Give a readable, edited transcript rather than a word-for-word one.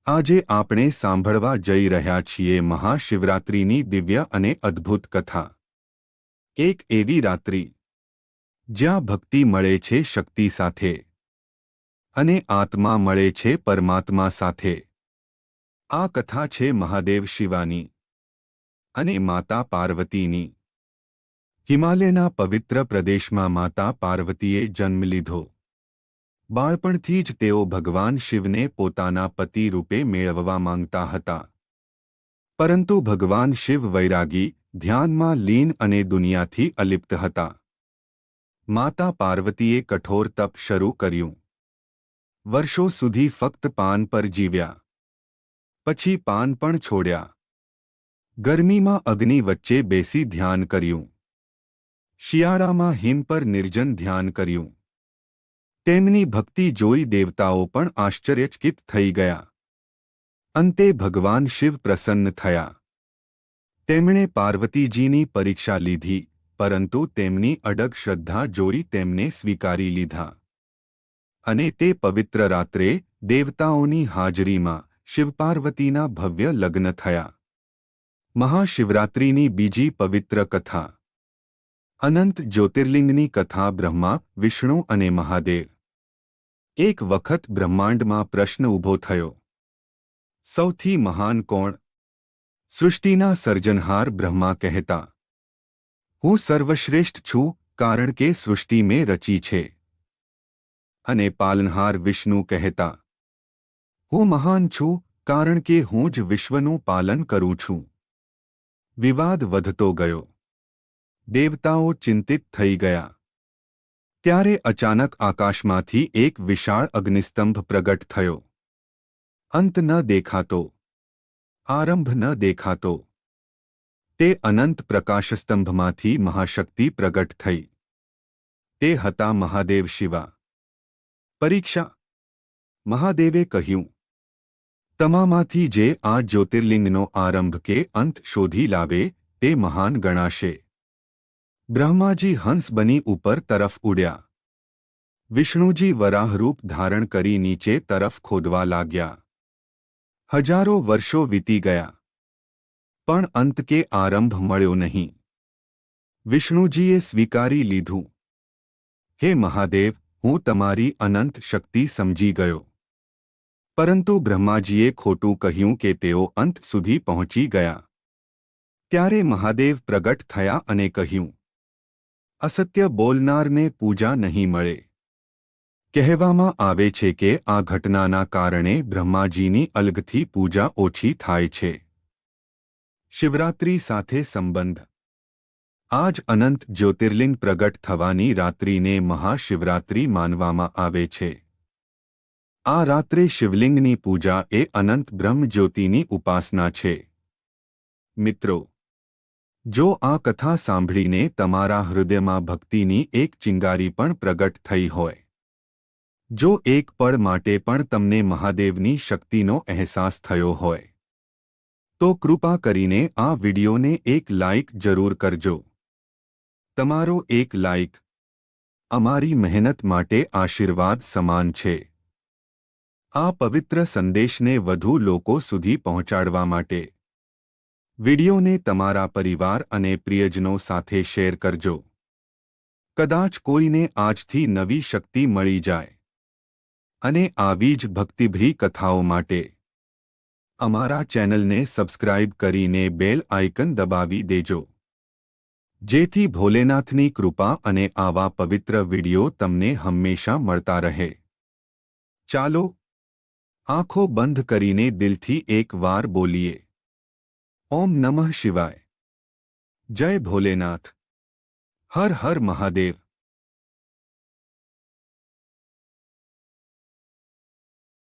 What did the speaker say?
આજે આપણે સાંભળવા જઈ રહ્યા છીએ મહાશિવરાત્રિની દિવ્ય અને અદ્ભુત કથા। એક એવી રાત્રિ જ્યાં ભક્તિ મળે છે શક્તિ સાથે અને આત્મા મળે છે પરમાત્મા સાથે। આ કથા છે મહાદેવ શિવાની અને માતા પાર્વતીની। હિમાલયના પવિત્ર પ્રદેશમાં માતા પાર્વતીએ જન્મ લીધો। બાળપણથી જ તેઓ ભગવાન શિવને પોતાના પતિ રૂપે મેળવવા માંગતા હતા, પરંતુ ભગવાન શિવ વૈરાગી, ધ્યાનમાં લીન અને દુનિયાથી અલિપ્ત હતા। માતા પાર્વતીએ કઠોર તપ શરૂ કર્યું। વર્ષો સુધી ફક્ત પાન પર જીવ્યા, પછી પાન પણ છોડ્યા। ગરમીમાં અગ્નિ વચ્ચે બેસી ધ્યાન કર્યું, શિયાળામાં હિમ પર નિર્જન ધ્યાન કર્યું। તેમની ભક્તિ જોઈ દેવતાઓ પણ આશ્ચર્યચકિત થઈ ગયા। અંતે ભગવાન શિવ પ્રસન્ન થયા। તેમણે પાર્વતીજીની પરીક્ષા લીધી, પરંતુ તેમની અડગ શ્રદ્ધા જોઈ તેમને સ્વીકારી લીધા। અને તે પવિત્ર રાત્રે દેવતાઓની હાજરીમાં શિવપાર્વતીના ભવ્ય લગ્ન થયા। મહાશિવરાત્રિની બીજી પવિત્ર કથા। અનંત જ્યોતિર્લિંગની કથા। બ્રહ્મા, વિષ્ણુ અને મહાદેવ। એક વખત બ્રહ્માંડમાં પ્રશ્ન ઊભો થયો, સૌથી મહાન કોણ? સૃષ્ટિના સર્જનહાર બ્રહ્મા કહેતા, હું સર્વશ્રેષ્ઠ છું, કારણ કે સૃષ્ટિ મેં રચી છે। અને પાલનહાર વિષ્ણુ કહેતા, હું મહાન છું, કારણ કે હું જ વિશ્વનું પાલન કરું છું। વિવાદ વધતો ગયો। દેવતાઓ ચિંતિત થઈ ગયા। ત્યારે અચાનક આકાશમાંથી એક વિશાળ અગ્નિસ્તંભ પ્રગટ થયો। અંત ન દેખાતો, આરંભ ન દેખાતો। તે અનંત પ્રકાશસ્તંભમાંથી મહાશક્તિ પ્રગટ થઈ। તે હતા મહાદેવ શિવા। પરીક્ષા। મહાદેવે કહ્યું, તમામાંથી જે આ જ્યોતિર્લિંગનો આરંભ કે અંત શોધી લાવે તે મહાન ગણાશે। બ્રહ્માજી હંસ બની ઉપર તરફ ઉડ્યા। વિષ્ણુજી વરાહરૂપ ધારણ કરી નીચે તરફ ખોદવા લાગ્યા। હજારો વર્ષો વીતી ગયા, પણ અંત કે આરંભ મળ્યો નહીં। વિષ્ણુજીએ સ્વીકારી લીધું, હે મહાદેવ, હું તમારી અનંત શક્તિ સમજી ગયો। પરંતુ બ્રહ્માજીએ ખોટું કહ્યું કે તેઓ અંત સુધી પહોંચી ગયા। ત્યારે મહાદેવ પ્રગટ થયા અને કહ્યું, અસત્ય બોલનારને પૂજા નહીં મળે। કહેવામાં આવે છે કે આ ઘટનાના કારણે બ્રહ્માજીની અલગથી પૂજા ઓછી થાય છે। શિવરાત્રિ સાથે સંબંધ। આજ અનંત જ્યોતિર્લિંગ પ્રગટ થવાની રાત્રિને મહાશિવરાત્રિ માનવામાં આવે છે। આ રાત્રે શિવલિંગની પૂજા એ અનંત બ્રહ્મજ્યોતિની ઉપાસના છે। મિત્રો, જો આ કથા સાંભળીને તમારા હૃદયમાં ભક્તિની એક ચિંગારી પણ પ્રગટ થઈ હોય, જો એક પળ માટે પણ તમને મહાદેવની શક્તિનો અહેસાસ થયો હોય, તો કૃપા કરીને આ વિડિયોને એક લાઇક જરૂર કરજો। તમારો એક લાઇક અમારી મહેનત માટે આશીર્વાદ સમાન છે। આ પવિત્ર સંદેશને વધુ લોકો સુધી પહોંચાડવા માટે વિડિયોને તમારા પરિવાર અને પ્રિયજનો સાથે શેર કરજો। કદાચ કોઈને આજથી નવી શક્તિ મળી જાય। અને આવી જ ભક્તિભરી કથાઓ માટે અમારા ચેનલને સબસ્ક્રાઇબ કરીને બેલ આઇકન દબાવી દેજો, જેથી ભોલેનાથની કૃપા અને આવા પવિત્ર વિડિયો તમને હંમેશા મળતા રહે। ચાલો આંખો બંધ કરીને દિલથી એક વાર બોલીએ, ઓમ નમઃ શિવાય। જય ભોલેનાથ। હર હર મહાદેવ।